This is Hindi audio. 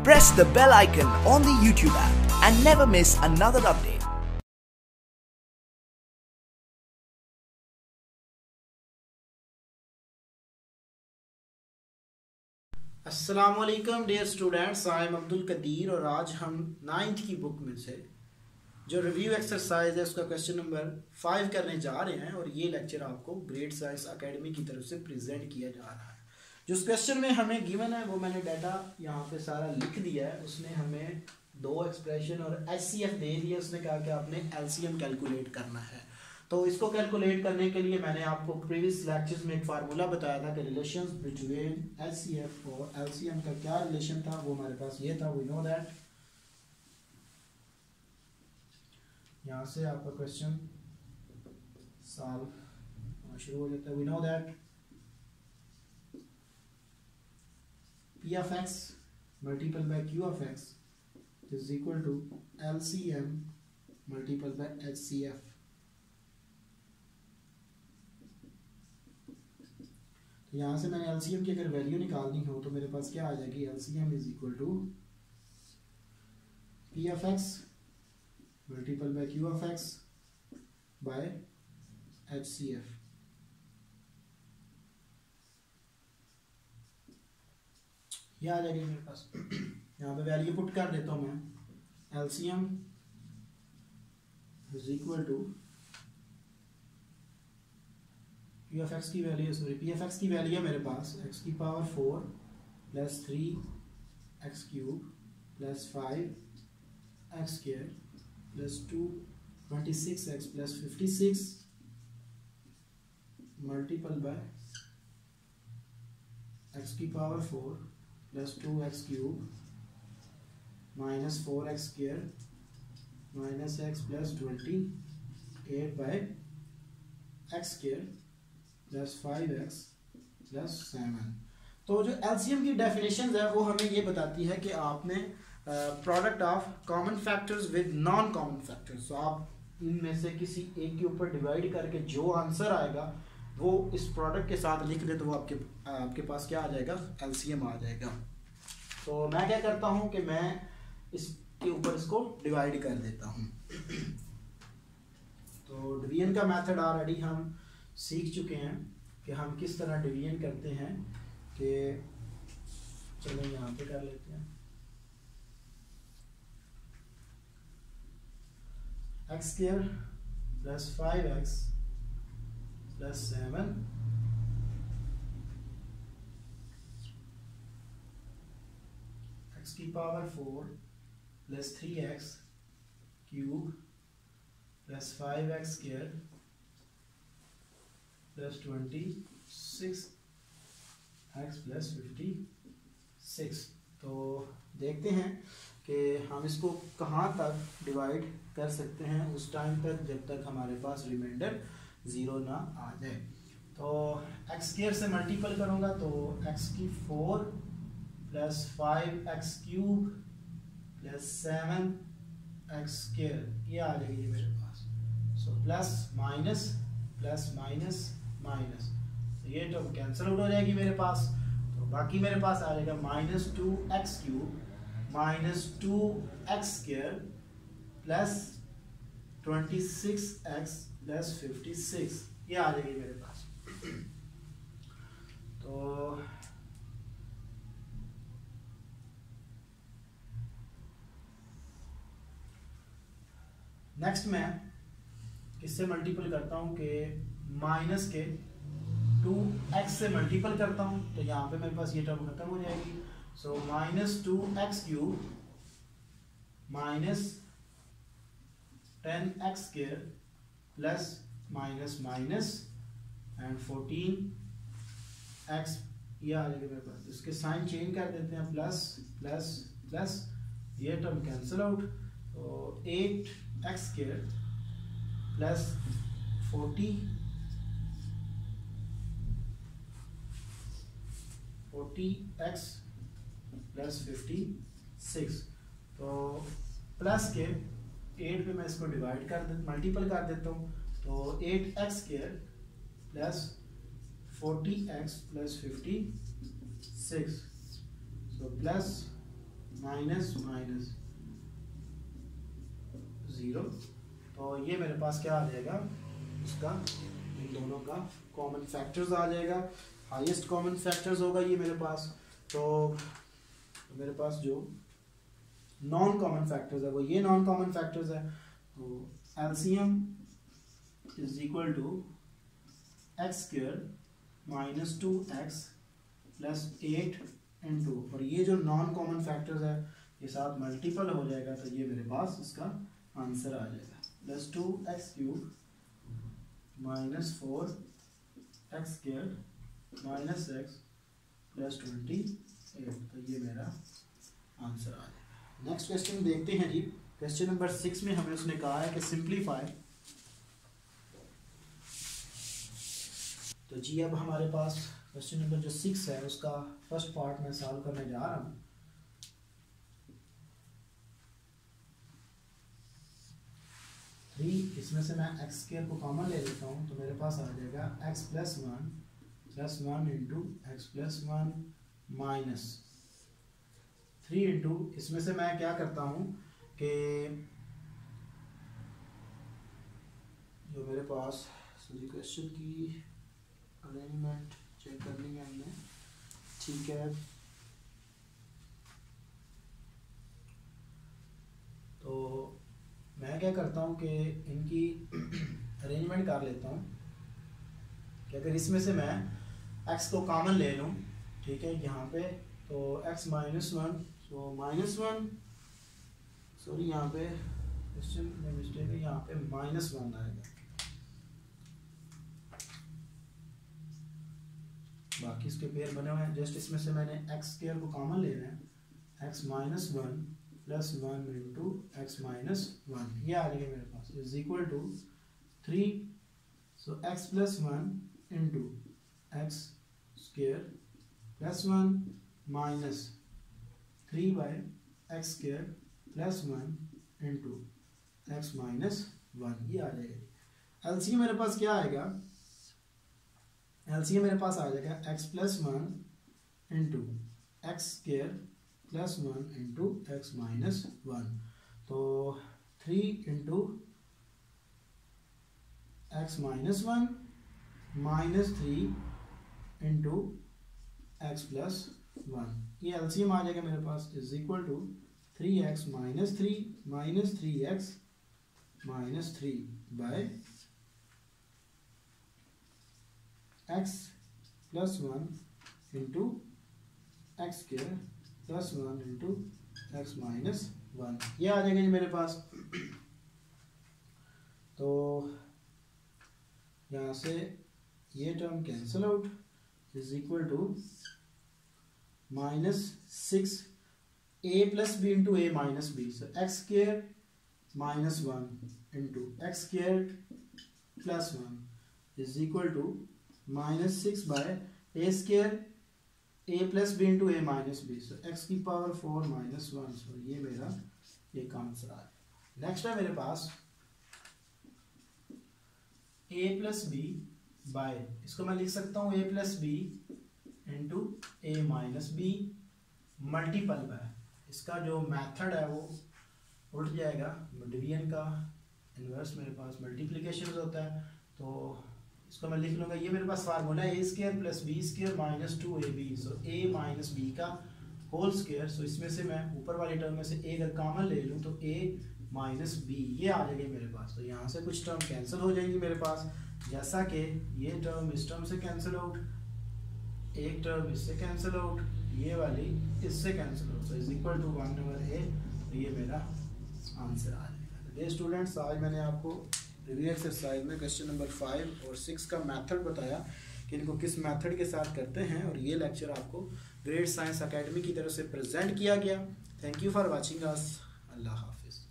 Press the bell icon on the YouTube app and never miss another update. अस्सलामुअलैकुम dear students, I am Abdul Qadir और आज हम 9th की बुक में से जो रिव्यू एक्सरसाइज है उसका क्वेश्चन नंबर 5 करने जा रहे हैं। और ये लेक्चर आपको ग्रेट साइंस एकेडमी की तरफ से प्रेजेंट किया जा रहा है। जो क्वेश्चन में हमें गिवन है वो मैंने डाटा यहाँ पे सारा लिख दिया है। उसने हमें 2 एक्सप्रेशन और HCF दे दिया। उसने कहा कि आपने LCM कैलकुलेट करना है। तो इसको कैलकुलेट करने के लिए मैंने आपको प्रीवियस लेक्चर्स में एक फार्मूला बताया था कि रिलेशंस बिटवीन HCF और LCM का क्या रिलेशन था। वो हमारे पास ये था, वी नो दैट। यहाँ से आपका क्वेश्चन सॉल्व शुरू हो जाता है। We know that P of x multiplied by Q of x is equal to LCM multiplied by HCF। तो यहाँ से मैंने LCM की अगर वैल्यू निकालनी हो तो मेरे पास क्या आ जाएगी, LCM is equal to P of x multiplied by Q of x by HCF। ये आ जाएगी मेरे पास। यहाँ पे वैल्यू पुट कर देता हूँ मैं। LCM is equal to P of x की value, sorry P of x की वैल्यू है मेरे पास x की power 4 plus 3 x cube plus 5 x square plus 2 26x plus 56 multiple by x की power 4 plus 2x cube minus 4x square minus x plus 28 by x square plus 5x plus 7। तो जो LCM की डेफिनेशन है वो हमें ये बताती है कि आपने product of common factors with non common factors, तो आप इनमें से किसी एक के ऊपर डिवाइड करके जो आंसर आएगा वो इस प्रोडक्ट के साथ लिख दे तो वो आपके पास क्या आ जाएगा, LCM आ जाएगा। तो मैं क्या करता हूँ कि मैं इसके ऊपर इसको डिवाइड कर देता हूँ। तो डिवीजन का मेथड ऑलरेडी हम सीख चुके हैं कि हम किस तरह डिवीजन करते हैं। कि चलो यहाँ पे कर लेते हैं। x square plus 5x plus 7 x की power 4 plus 3x cube plus 5x square plus 26x plus 56। तो देखते हैं कि हम इसको कहाँ तक डिवाइड कर सकते हैं उस टाइम तक जब तक हमारे पास रिमाइंडर 0 ना आ जाए। तो x स्क्वायर से मल्टीपल करूँगा तो x की 4 plus 5x cube plus 7x square ये आ जाएगी मेरे पास। सो प्लस माइनस माइनस तो ये तो कैंसिल आउट हो जाएगी मेरे पास। तो बाकी मेरे पास आ जाएगा minus 2x cube minus 2x square plus 26x plus 56 ये आ जाएगी मेरे पास। तो नेक्स्ट मैं किससे मल्टीपल करता हूँ कि माइनस के 2x से मल्टीपल करता हूँ। तो यहाँ पे मेरे पास ये टर्म खत्म हो जाएगी। So minus 2x cube minus 10x square plus minus minus and 14x ये आ जाएगा मेरे पास। इसके साइन चेंज कर देते हैं, प्लस प्लस प्लस ये टर्म कैंसिल आउट। तो 8x square plus 40x plus 56। तो प्लस के 8 पे मैं इसको डिवाइड कर मल्टीपल कर देता हूँ। तो 8x square plus 40x plus 56। So plus minus minus 0, तो ये मेरे पास क्या आ जाएगा, इसका इन दोनों का कॉमन फैक्टर्स आ जाएगा, हाईएस्ट कॉमन फैक्टर्स होगा ये मेरे पास। तो मेरे पास जो नॉन कॉमन फैक्टर्स है वो ये नॉन कॉमन फैक्टर्स है। तो LCM is equal to x square minus 2x plus 8 into, और ये जो नॉन कॉमन फैक्टर्स है ये साथ मल्टीपल हो जाएगा, तो ये मेरे पास इसका आंसर आ जाएगा plus 2x cube minus 4x square minus x plus 28, तो ये मेरा आंसर आ जाएगा। नेक्स्ट क्वेश्चन देखते हैं जी। क्वेश्चन नंबर 6 में हमें उसने कहा है कि सिंप्लीफाई। तो जी अब हमारे पास क्वेश्चन नंबर जो 6 है उसका फर्स्ट पार्ट मैं सॉल्व करने जा रहा हूँ। इसमें से मैं एक्स स्क्वायर को कॉमन ले लेता हूँ, तो मेरे पास आ जाएगा x plus 1 into x plus 1 minus 3 into, इसमें से मैं क्या करता हूँ कि जो मेरे पास सॉरी क्वेश्चन की अरेंजमेंट चेक करनी है हमने, ठीक है। तो मैं क्या करता हूँ कि इनकी अरेंजमेंट कर लेता हूँ कि अगर इसमें से मैं x को कॉमन ले लूँ, ठीक है, यहाँ पे तो x माइनस 1, तो माइनस 1 सॉरी यहाँ पे क्वेश्चन में मिस्टेक है, यहाँ पे माइनस 1 आएगा, बाकी इसके पेयर बने हुए हैं। जस्ट इसमें से मैंने एक्स स्क्वायर को कॉमन ले रहे हैं, x minus 1 plus 1 into x minus 1, ये आ जाएगा मेरे पास is equal to 3, so x plus 1 into x square plus 1 minus 3 by x square plus 1 into x minus 1, ये आ जाएगा। एलसीएम मेरे पास क्या आएगा, एलसीएम मेरे पास आ जाएगा x plus 1 into x square plus 1 into x minus 1, तो 3 into x minus 1 minus 3 into x plus 1, ये एलसीएम आ जाएगा मेरे पास is equal to 3x minus 3x minus 3 by x plus 1 into x square plus 1 into x minus 1, ये आ जाएगा जी मेरे पास। तो यहाँ से ये term cancel out is equal to minus 6 a plus b into a minus b, so x square minus 1 into x square plus 1 is equal to minus 6 by a square a plus b into a minus b, so x की पावर 4 माइनस 1, सो ये मेरा एक आंसर आ गया। नेक्स्ट है मेरे पास a प्लस बी बाय, इसको मैं लिख सकता हूँ a plus b into a minus b multiple by, इसका जो मेथड है वो उल्ट जाएगा, डिवीजन का इन्वर्स मेरे पास मल्टीप्लिकेशन होता है, तो इसको मैं लिख लूँगा, ये मेरे पास फार्मूला है a square plus b square minus 2ab, so a minus b का होल स्क्वायर, सो इसमें से मैं ऊपर वाली टर्म में से ए अगर कॉमन ले लूँ तो ए माइनस बी, ये आ जाएगी मेरे पास। तो यहाँ से कुछ टर्म कैंसिल हो जाएंगी मेरे पास, जैसा कि ये टर्म इस टर्म से कैंसिल आउट, एक टर्म इससे कैंसिल आउट, ये वाली इससे cancel out, so is equal to 1 over a, तो ये मेरा आंसर आ जाएगा। तो ये स्टूडेंट्स आज मैंने आपको रिव्यू एक्सरसाइज में क्वेश्चन नंबर 5 और 6 का मेथड बताया कि इनको किस मेथड के साथ करते हैं, और ये लेक्चर आपको ग्रेड साइंस एकेडमी की तरफ से प्रेजेंट किया गया। Thank you for watching us. अल्लाह हाफिज़।